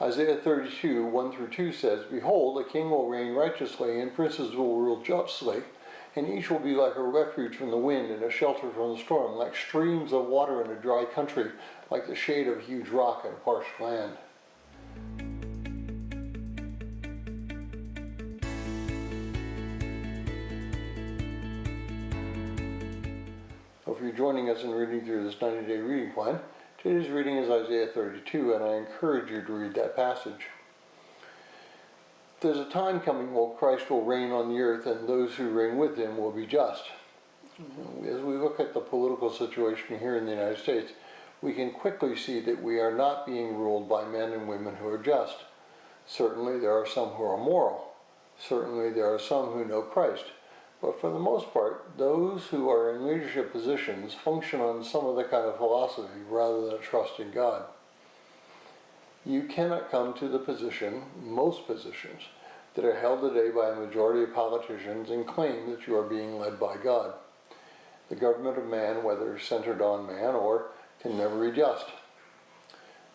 Isaiah 32, 1-2 says, "Behold, a king will reign righteously, and princes will rule justly, and each will be like a refuge from the wind and a shelter from the storm, like streams of water in a dry country, like the shade of a huge rock in a parched land." If you're joining us in reading through this 90-day reading plan, today's reading is Isaiah 32, and I encourage you to read that passage. There's a time coming when Christ will reign on the earth, and those who reign with him will be just. As we look at the political situation here in the United States, we can quickly see that we are not being ruled by men and women who are just. Certainly there are some who are moral. Certainly there are some who know Christ. But for the most part, those who are in leadership positions function on some other kind of philosophy rather than trust in God. You cannot come to the position, most positions, that are held today by a majority of politicians and claim that you are being led by God. The government of man, whether centered on man or, can never be just.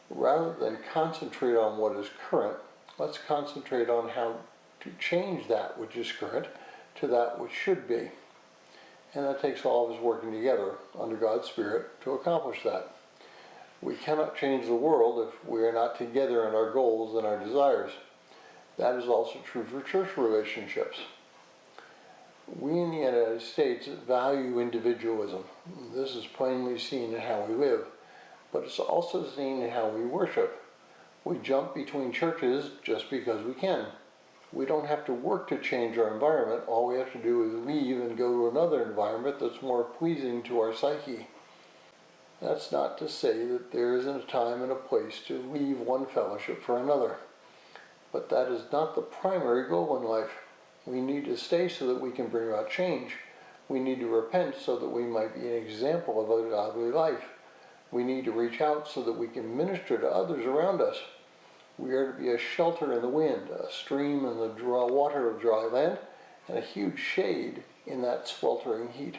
Rather than concentrate on what is current, let's concentrate on how to change that which is current to that which should be. And that takes all of us working together under God's Spirit to accomplish that. We cannot change the world if we are not together in our goals and our desires. That is also true for church relationships. We in the United States value individualism. This is plainly seen in how we live, but it's also seen in how we worship. We jump between churches just because we can. We don't have to work to change our environment. All we have to do is leave and go to another environment that's more pleasing to our psyche. That's not to say that there isn't a time and a place to leave one fellowship for another. But that is not the primary goal in life. We need to stay so that we can bring about change. We need to repent so that we might be an example of a godly life. We need to reach out so that we can minister to others around us. We are to be a shelter in the wind, a stream in the water of dry land, and a huge shade in that sweltering heat.